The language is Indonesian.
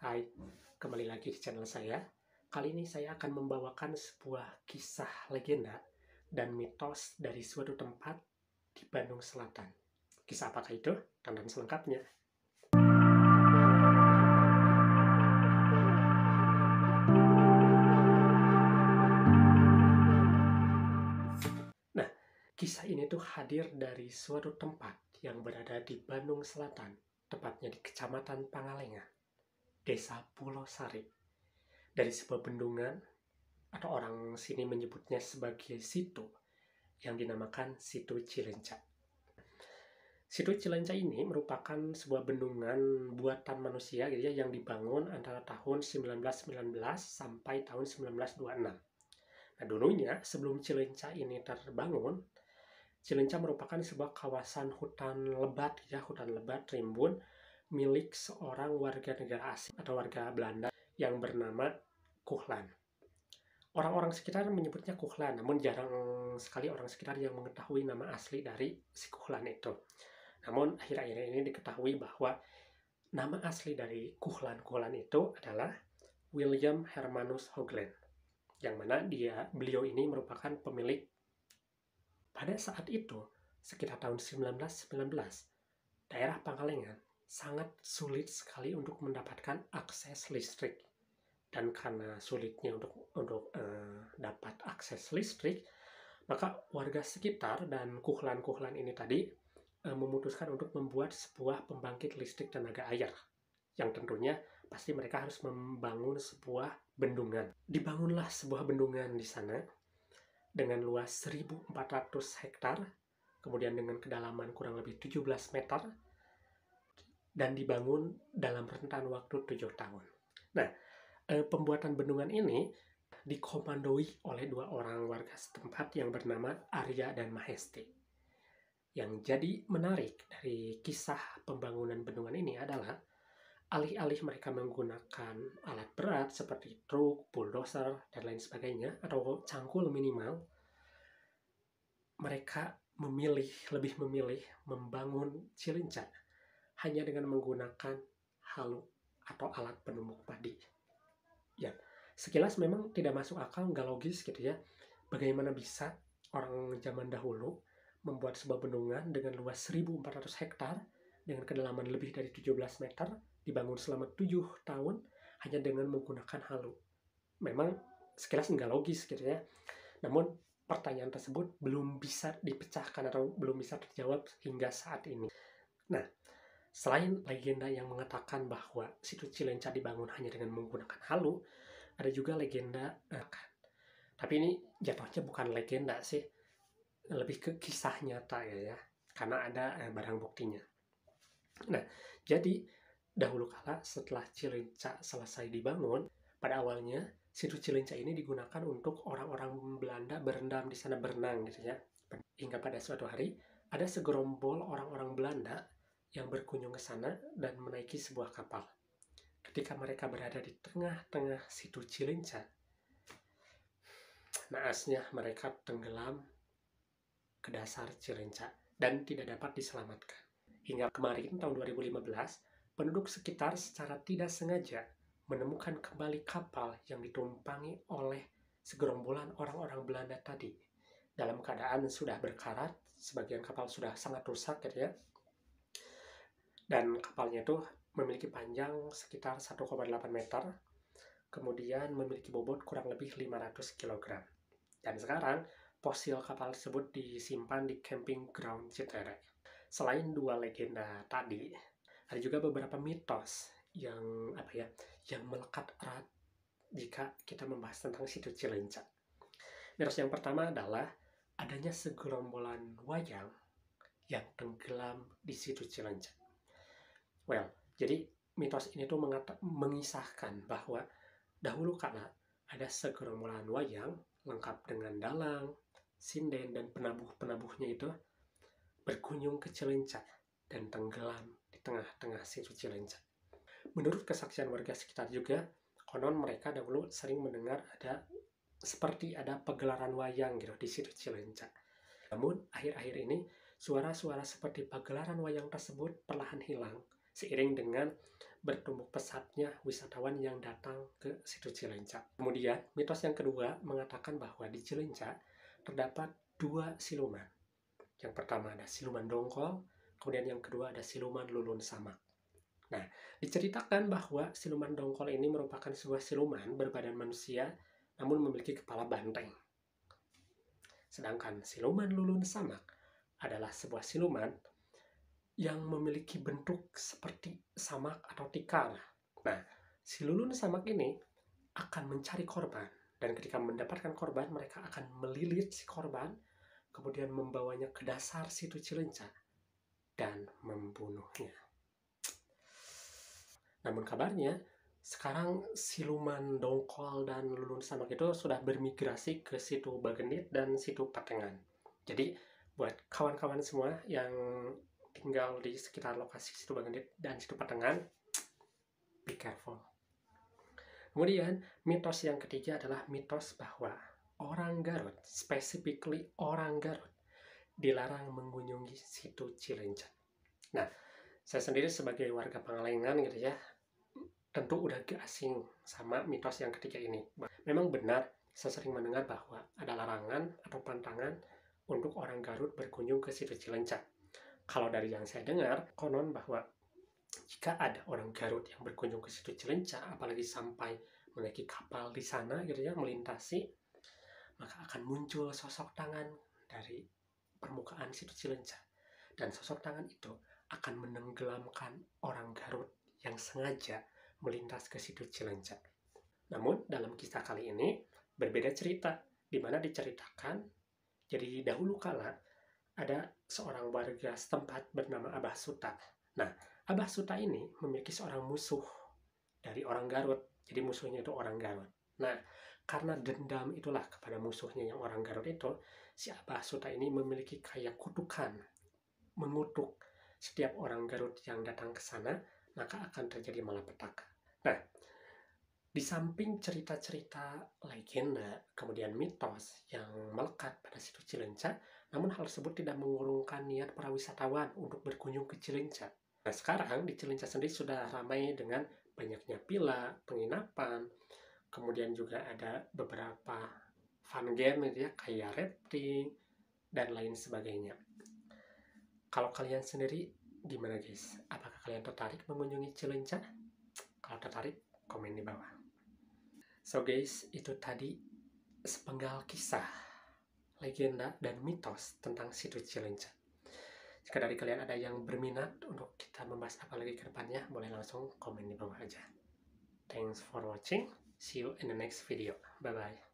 Hai, kembali lagi di channel saya. Kali ini saya akan membawakan sebuah kisah legenda dan mitos dari suatu tempat di Bandung Selatan. Kisah apakah itu? Tonton selengkapnya. Nah, kisah ini tuh hadir dari suatu tempat yang berada di Bandung Selatan, tepatnya di Kecamatan Pangalengan, Desa Pulau Sari. Dari sebuah bendungan, atau orang sini menyebutnya sebagai situ, yang dinamakan Situ Cilencah. Situ Cilencah ini merupakan sebuah bendungan buatan manusia gitu ya, yang dibangun antara tahun 1919 sampai tahun 1926. Nah, dulunya sebelum Cilencah ini terbangun, Cilencah merupakan sebuah kawasan hutan lebat ya, hutan lebat rimbun milik seorang warga negara asing atau warga Belanda yang bernama Kuhlan. Orang-orang sekitar menyebutnya Kuhlan, namun jarang sekali orang sekitar yang mengetahui nama asli dari si Kuhlan itu. Namun akhir-akhir ini diketahui bahwa nama asli dari Kuhlan itu adalah William Hermanus Hoagland, yang mana beliau ini merupakan pemilik. Pada saat itu, sekitar tahun 1919, daerah Pangalengan sangat sulit sekali untuk mendapatkan akses listrik. Dan karena sulitnya untuk dapat akses listrik, maka warga sekitar dan Kuhlan ini tadi memutuskan untuk membuat sebuah pembangkit listrik tenaga air, yang tentunya pasti mereka harus membangun sebuah bendungan. Dibangunlah sebuah bendungan di sana dengan luas 1.400 hektar, kemudian dengan kedalaman kurang lebih 17 meter, dan dibangun dalam rentan waktu 7 tahun. Nah, pembuatan bendungan ini dikomandoi oleh dua orang warga setempat yang bernama Arya dan Mahesti. Yang jadi menarik dari kisah pembangunan bendungan ini adalah alih-alih mereka menggunakan alat berat seperti truk, bulldozer, dan lain sebagainya, atau cangkul minimal, mereka lebih memilih membangun Cilencah hanya dengan menggunakan halu atau alat penumbuk padi. Ya, sekilas memang tidak masuk akal, nggak logis gitu ya. Bagaimana bisa orang zaman dahulu membuat sebuah bendungan dengan luas 1.400 hektar dengan kedalaman lebih dari 17 meter, dibangun selama 7 tahun hanya dengan menggunakan halu. Memang sekilas nggak logis gitu ya. Namun pertanyaan tersebut belum bisa dipecahkan atau belum bisa terjawab hingga saat ini. Nah, selain legenda yang mengatakan bahwa Situ Cilencah dibangun hanya dengan menggunakan halu, ada juga legenda, tapi ini jatuhnya bukan legenda sih, lebih ke kisah nyata ya, karena ada barang buktinya. Nah, jadi dahulu kala setelah Cilencah selesai dibangun, pada awalnya Situ Cilencah ini digunakan untuk orang-orang Belanda berendam di sana, berenang gitu ya. Hingga pada suatu hari ada segerombol orang-orang Belanda yang berkunjung ke sana dan menaiki sebuah kapal. Ketika mereka berada di tengah-tengah Situ Cilencah, naasnya mereka tenggelam ke dasar Cilencah dan tidak dapat diselamatkan. Hingga kemarin tahun 2015, penduduk sekitar secara tidak sengaja menemukan kembali kapal yang ditumpangi oleh segerombolan orang-orang Belanda tadi dalam keadaan sudah berkarat, sebagian kapal sudah sangat rusak gitu ya. Dan kapalnya itu memiliki panjang sekitar 1,8 meter, kemudian memiliki bobot kurang lebih 500 kg. Dan sekarang fosil kapal tersebut disimpan di camping ground Citere. Selain dua legenda tadi, ada juga beberapa mitos yang melekat erat jika kita membahas tentang Situ Cilencah. Mitos yang pertama adalah adanya segerombolan wayang yang tenggelam di Situ Cilencah. Well, jadi mitos ini tuh mengisahkan bahwa dahulu kala ada segerombolan wayang lengkap dengan dalang, sinden, dan penabuh-penabuhnya itu berkunjung ke Cilencah dan tenggelam di tengah-tengah Situ Cilencah. Menurut kesaksian warga sekitar juga, konon mereka dahulu sering mendengar seperti ada pagelaran wayang gitu di Situ Cilencah. Namun akhir-akhir ini suara-suara seperti pagelaran wayang tersebut perlahan hilang seiring dengan bertumbuk pesatnya wisatawan yang datang ke situ Cilencak. Kemudian, mitos yang kedua mengatakan bahwa di Cilencak terdapat dua siluman. Yang pertama ada siluman dongkol, kemudian yang kedua ada siluman lulun samak. Nah, diceritakan bahwa siluman dongkol ini merupakan sebuah siluman berbadan manusia, namun memiliki kepala banteng. Sedangkan siluman lulun samak adalah sebuah siluman yang memiliki bentuk seperti samak atau tikar. Nah, si lulun samak ini akan mencari korban, dan ketika mendapatkan korban, mereka akan melilit si korban, kemudian membawanya ke dasar situ Cilencak dan membunuhnya. Namun kabarnya, sekarang siluman dongkol dan lulun samak itu sudah bermigrasi ke situ Bagenit dan situ Patengan. Jadi, buat kawan-kawan semua yang tinggal di sekitar lokasi situ Bagenit dan situ Patengan, be careful. Kemudian, mitos yang ketiga adalah mitos bahwa orang Garut, specifically orang Garut, dilarang mengunjungi situ Cilencak. Nah, saya sendiri sebagai warga Pangalengan gitu ya, tentu udah gak asing sama mitos yang ketiga ini. Memang benar, saya sering mendengar bahwa ada larangan atau pantangan untuk orang Garut berkunjung ke situ Cilencak. Kalau dari yang saya dengar, konon bahwa jika ada orang Garut yang berkunjung ke situ Cilencak, apalagi sampai menaiki kapal di sana gitu ya, melintasi, maka akan muncul sosok tangan dari permukaan situ Cilencak. Dan sosok tangan itu akan menenggelamkan orang Garut yang sengaja melintas ke situ Cilencak. Namun, dalam kisah kali ini berbeda cerita, di mana diceritakan, jadi dahulu kala ada seorang warga setempat bernama Abah Suta. Nah, Abah Suta ini memiliki seorang musuh dari orang Garut, jadi musuhnya itu orang Garut. Nah, karena dendam itulah kepada musuhnya yang orang Garut itu, si Abah Suta ini memiliki kayak kutukan, mengutuk setiap orang Garut yang datang ke sana, maka akan terjadi malapetaka. Nah, di samping cerita-cerita legenda, kemudian mitos yang melekat pada situ Cilencak, namun hal tersebut tidak mengurungkan niat para wisatawan untuk berkunjung ke Cilencak. Nah, sekarang di Cilencak sendiri sudah ramai dengan banyaknya villa, penginapan, kemudian juga ada beberapa fun game gitu ya, kayak rafting, dan lain sebagainya. Kalau kalian sendiri gimana guys? Apakah kalian tertarik mengunjungi Cilencak? Kalau tertarik, komen di bawah. So guys, itu tadi sepenggal kisah, legenda, dan mitos tentang situ Cilencak. Jika dari kalian ada yang berminat untuk kita membahas apa lagi ke depannya, boleh langsung komen di bawah aja. Thanks for watching. See you in the next video. Bye-bye.